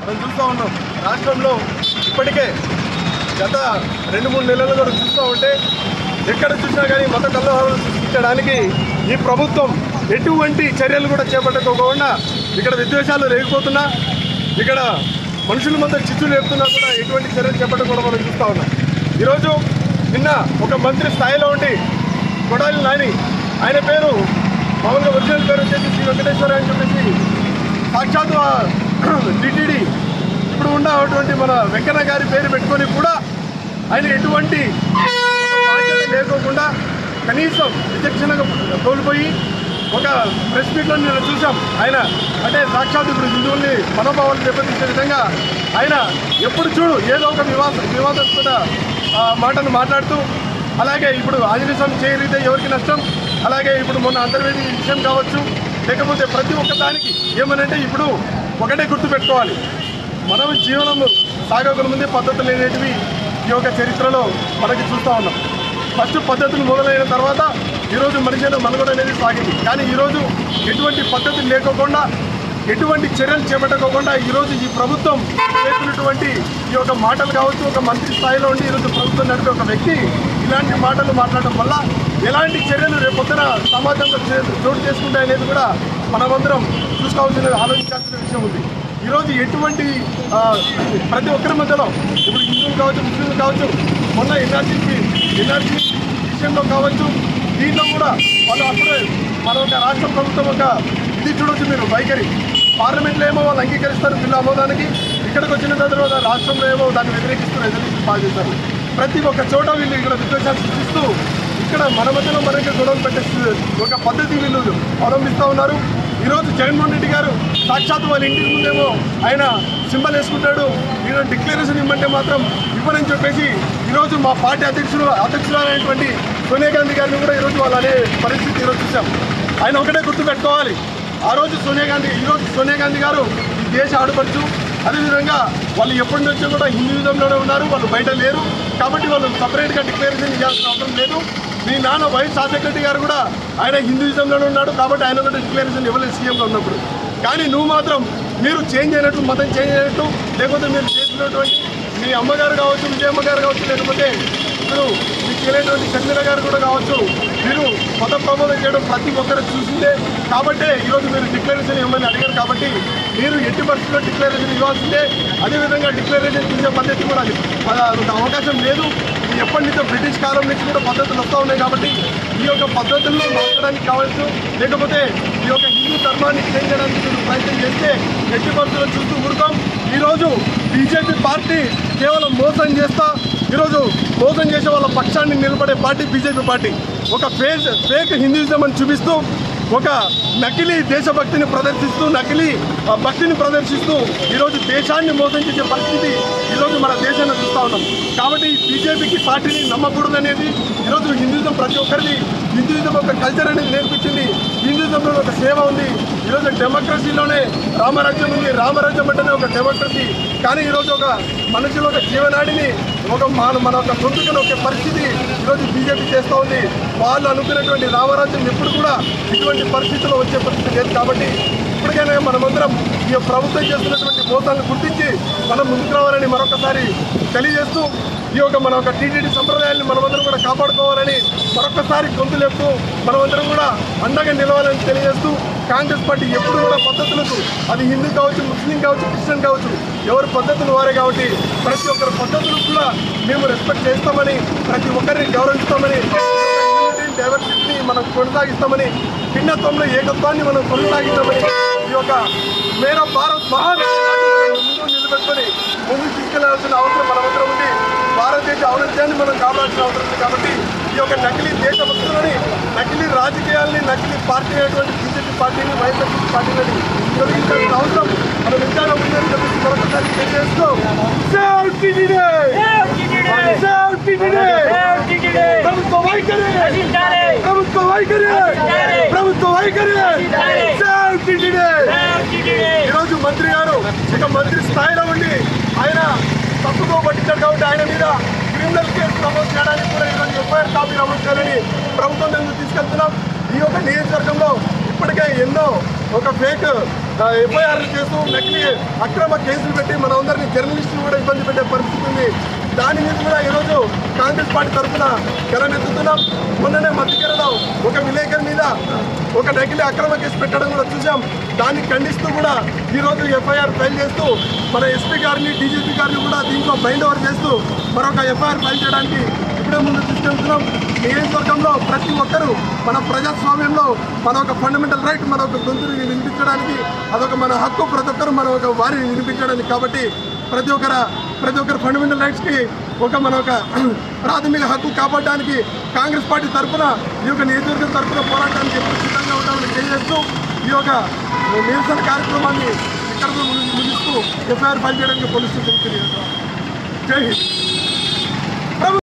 మనం చూస్తూ ఉన్నాం. రాష్ట్రంలో ఇప్పటికే గత 2-3 నెలలు కూడా చూస్తూ ఉంటే ఎక్కడ చూసినా కానీ మత కలహాలను సృష్టించడానికి ఈ ప్రభుత్వం ఎటువంటి చర్యలు కూడా చేపట్టకపోకుండా ఇక్కడ విద్వేషాలు రేగిపోతున్నా, ఇక్కడ మనుషుల మధ్య చిచ్చులు లేపుతున్నా కూడా ఎటువంటి చర్యలు చేపట్టకుండా మనం చూస్తూ ఉన్నాం. ఈరోజు నిన్న ఒక మంత్రి స్థాయిలో ఉండి కొడాలి నాని, ఆయన పేరు మామూలుగా ఒరిజినల్ పేరు వచ్చేసి శ్రీ వెంకటేశ్వర అని చెప్పేసి సాక్షాత్ టీటీడీ ఇప్పుడు ఉన్నటువంటి మన వెంకన్న గారి పేరు పెట్టుకొని కూడా ఆయన ఎటువంటి బాధ్యత లేకోకుండా కనీసం విచక్షణగా కోల్పోయి ఒక ప్రెస్ మీట్లో నేను చూసాం. ఆయన అంటే సాక్షాత్ ఇప్పుడు హిందువుల్ని మనోభావాలు దెబ్బతీసే విధంగా ఆయన ఎప్పుడు చూడు ఏదో ఒక వివాదాస్పద మాటను మాట్లాడుతూ, అలాగే ఇప్పుడు ఆంజనేయ స్వామి చేయరితే ఎవరికి నష్టం, అలాగే ఇప్పుడు మొన్న అంతర్వేది విషయం కావచ్చు, లేకపోతే ప్రతి ఒక్క దానికి ఏమనంటే ఇప్పుడు ఒకటే గుర్తుపెట్టుకోవాలి, మనం జీవనం సాగకుల ముందే పద్ధతులు అనేటివి ఈ యొక్క చరిత్రలో మనకి చూస్తూ ఉన్నాం. ఫస్ట్ పద్ధతులు మొదలైన తర్వాత ఈరోజు మనిషి మనుగడ అనేది సాగింది. కానీ ఈరోజు ఎటువంటి పద్ధతులు లేకోకుండా, ఎటువంటి చర్యలు చేపట్టకోకుండా ఈరోజు ఈ ప్రభుత్వం చేస్తున్నటువంటి ఈ యొక్క మాటలు కావచ్చు, ఒక మంత్రి స్థాయిలో ఉండి ఈరోజు ప్రభుత్వం నడిపే ఒక వ్యక్తి ఇలాంటి మాటలు మాట్లాడడం వల్ల ఎలాంటి చర్యలు రేపొద్దున సమాజంలో చోటు చేసుకుంటాయనేది కూడా మనమందరం చూసుకోవాల్సిన ఆలోచించాల్సిన విషయం ఉంది. ఈరోజు ఎటువంటి ప్రతి ఒక్కరి మధ్యలో ఇప్పుడు హిందువులు కావచ్చు, ముస్లింలు కావచ్చు, మొన్న ఎన్ఆర్సీ విషయంలో కావచ్చు, దీంట్లో కూడా వాళ్ళు అప్పుడే మన ఒక రాష్ట్ర ప్రభుత్వం ఒక ఇది చూడవచ్చు మీరు వైఖరి. పార్లమెంట్లో ఏమో వాళ్ళు అంగీకరిస్తారు బిల్లు ఆమోదానికి, ఇక్కడికి వచ్చిన తర్వాత రాష్ట్రంలో ఏమో దాన్ని వ్యతిరేకిస్తూ రెజల్యూషన్ పాస్ చేస్తారు. ప్రతి ఒక్క చోట వీళ్ళు ఇక్కడ విద్వేషాలు సృష్టిస్తూ ఇక్కడ మన మధ్యలో మనకి గొడవలు పెట్టే ఒక పద్ధతి వీళ్ళు అవలంబిస్తూ ఉన్నారు. ఈరోజు జగన్మోహన్ రెడ్డి గారు సాక్షాత్ వాళ్ళ ఇంటికి ముందేమో ఆయన సింబల్ వేసుకుంటాడు, ఈరోజు డిక్లరేషన్ ఇవ్వమంటే మాత్రం ఇవ్వనని చెప్పేసి ఈరోజు మా పార్టీ అధ్యక్షురాలైనటువంటి సోనియా గాంధీ గారిని కూడా ఈరోజు వాళ్ళు అనే పరిస్థితి ఈరోజు చూసాం. ఆయన ఒకటే గుర్తుపెట్టుకోవాలి, ఆ రోజు ఈరోజు సోనియా గాంధీ గారు ఈ దేశ ఆడపడుచు. అదేవిధంగా వాళ్ళు ఎప్పటి నుంచో కూడా హిందూయిజంలోనే ఉన్నారు, వాళ్ళు బయట లేరు. కాబట్టి వాళ్ళు సపరేట్గా డిక్లరేషన్ ఇవ్వాల్సిన అవసరం లేదు. మీ నాన్న వైఎస్ రాజశేఖర రెడ్డి గారు కూడా ఆయన హిందూయిజంలోనే ఉన్నాడు, కాబట్టి ఆయన కూడా డిక్లరేషన్ ఇవ్వలేదు సీఎంగా ఉన్నప్పుడు. కానీ నువ్వు మాత్రం మీరు చేంజ్ అయినట్టు, మతం చేంజ్ అయినట్టు, లేకపోతే మీరు చేసినటువంటి మీ అమ్మగారు కావచ్చు, విజయమ్మ గారు కావచ్చు, లేకపోతే ఇప్పుడు మీకు వెళ్ళేటువంటి షర్మిల గారు కూడా కావచ్చు, మీరు మత ప్రబోధం చేయడం ప్రతి ఒక్కరు చూసిందే. కాబట్టే ఈరోజు మీరు డిక్లరేషన్ ఇవ్వమని అడిగారు. కాబట్టి మీరు ఎట్టి పరిస్థితుల్లో డిక్లరేషన్ ఇవ్వాల్సిందే. అదేవిధంగా డిక్లరేషన్ తీసే పద్ధతి కూడా ఒక అవకాశం లేదు. ఎప్పటి నుంచో బ్రిటిష్ కాలం నుంచి కూడా పద్ధతులు వస్తూ ఉన్నాయి. కాబట్టి ఈ యొక్క పద్ధతుల్లో మార్చడానికి కావచ్చు, లేకపోతే ఈ యొక్క హిందూ ధర్మాన్ని చేంజ్ చేయడానికి మీరు ప్రయత్నం చేస్తే ఎట్టి పరిస్థితుల్లో చూస్తూ ఊరుకోం. ఈరోజు బీజేపీ పార్టీ కేవలం మోసం చేస్తా, ఈరోజు మోసం చేసే వాళ్ళ పక్షాన్ని నిలబడే పార్టీ బీజేపీ పార్టీ. ఒక ఫేక్ హిందూయిజం అని చూపిస్తూ, ఒక నకిలీ దేశభక్తిని ప్రదర్శిస్తూ, నకిలీ భక్తిని ప్రదర్శిస్తూ ఈరోజు దేశాన్ని మోసం చేసే పరిస్థితి ఈరోజు మన దేశాన్ని చూస్తూ ఉన్నాం. కాబట్టి బీజేపీకి పార్టీని నమ్మకూడదు అనేది ఈరోజు హిందూయిజం ప్రతి ఒక్కరిని హిందూయిజం ఒక కల్చర్ అనేది నేర్పించింది. హిందూయిజంలో ఒక సేవ ఉంది. ఈరోజు డెమోక్రసీలోనే రామరాజ్యం ఉంది. రామరాజ్యం అంటేనే ఒక డెమోక్రసీ. కానీ ఈరోజు ఒక మనుషుల ఒక జీవనాడిని మన ఒక గొంతుకుని ఒక పరిస్థితి ఈరోజు బీజేపీ చేస్తూ ఉంది. వాళ్ళు అనుకున్నటువంటి రామరాజ్యం ఎప్పుడు కూడా ఇటువంటి పరిస్థితుల్లో వచ్చే పరిస్థితి లేదు. కాబట్టి ఇప్పటికైనా మనమందరం ఈ ప్రభుత్వం చేస్తున్నటువంటి మోసాలను గుర్తించి మనం ముందుకు రావాలని మరొకసారి తెలియజేస్తూ, ఈ యొక్క మన ఒక టీటీడీ సంప్రదాయాన్ని మనమందరం కూడా కాపాడుకోవాలని మరొకసారి గొంతు లేపుతూ మనమందరం కూడా అండగా నిలవాలని తెలియజేస్తూ, కాంగ్రెస్ పార్టీ ఎప్పుడు కూడా పద్ధతులకు, అది హిందూ కావచ్చు, ముస్లిం కావచ్చు, క్రిస్టియన్ కావచ్చు, ఎవరి పద్ధతులు వారే కాబట్టి ప్రతి ఒక్కరి పద్ధతులకు కూడా మేము రెస్పెక్ట్ చేస్తామని, ప్రతి ఒక్కరిని గౌరవిస్తామని, డైవర్సిటీని మనం కొనసాగిస్తామని, భిన్నత్వంలో ఏకత్వాన్ని మనం కొనసాగిస్తామని, ఈ యొక్క మేరా భారత్ మహాన్ ముందు నిలబెట్టుకొని ముందుకు తీసుకెళ్లాల్సిన అవసరం మనమందరం ఉంది. భారతదేశ ఔన్నత్యాన్ని మనం కాపాడాల్సిన అవసరం ఉంది. కాబట్టి ఈ యొక్క నకిలీ దేశభక్తులని, నకిలీ రాజకీయాలని, నకిలీ పార్టీ అయినటువంటి బీజేపీ పార్టీని, వైఎస్ఆర్సీపీ పార్టీని తొలగించాల్సిన అవసరం మనం ఎంతగా ఉందని చెప్పేసి మరొకసారి తెలియజేస్తూ, ప్రభుత్వ వైఖరి, ప్రభుత్వ వైఖరి. ఈరోజు మంత్రి గారు ఇక మంత్రి స్థాయిలో ఉండి ఆయన తప్పుతో పట్టించారు కాబట్టి ఆయన మీద క్రిమినల్ కేసు నమోదు చేయడానికి కూడా ఈరోజు ఎఫ్ఐఆర్ కాపీ నమోదు చేయాలని ప్రభుత్వం తీసుకెళ్తున్నాం. ఈ యొక్క నియోజకవర్గంలో ఇప్పటికే ఎన్నో ఒక ఫేక్ ఎఫ్ఐఆర్ చేస్తూ నకిలీ అక్రమ కేసులు పెట్టి మనందరినీ జర్నలిస్టులు కూడా ఇబ్బంది పెట్టే పరిస్థితి ఉంది. దాని మీద కూడా ఈరోజు కాంగ్రెస్ పార్టీ తరఫున గలమెత్తుతున్నాం. మొన్ననే మధ్యకేరలో ఒక విలేకరు మీద ఒక నకిలీ అక్రమ కేసు పెట్టడం కూడా చూసాం. దాన్ని ఖండిస్తూ కూడా ఈరోజు ఎఫ్ఐఆర్ ఫైల్ చేస్తూ మన ఎస్పీ గారిని డీజీపీ గారిని కూడా దీంట్లో బైండ్ ఓవర్ చేస్తూ మరొక ఎఫ్ఐఆర్ ఫైల్ చేయడానికి ఇప్పుడే ముందు తీసుకెళ్తున్నాం. నియోజకవర్గంలో ప్రతి ఒక్కరూ మన ప్రజాస్వామ్యంలో మన ఒక ఫండమెంటల్ రైట్, మన ఒక గొంతుని వినిపించడానికి, అదొక మన హక్కు, ప్రతి ఒక్కరు మన ఒక వారిని వినిపించడానికి. కాబట్టి ప్రతి ఒక్కరు ఫండమెంటల్ రైట్స్కి మన ఒక ప్రాథమిక హక్కు కాపాడడానికి కాంగ్రెస్ పార్టీ తరఫున ఈ యొక్క నియోజకవర్గం తరఫున పోరాటానికి ఎప్పుడు సిద్ధంగా ఉంటామని తెలియజేస్తూ ఈ యొక్క నిరసన కార్యక్రమాన్ని ఇక్కడ ముగిస్తూ ఎఫ్ఐఆర్ ఫైల్ చేయడానికి పోలీసు తెలియజేస్తాం. జై హింద్.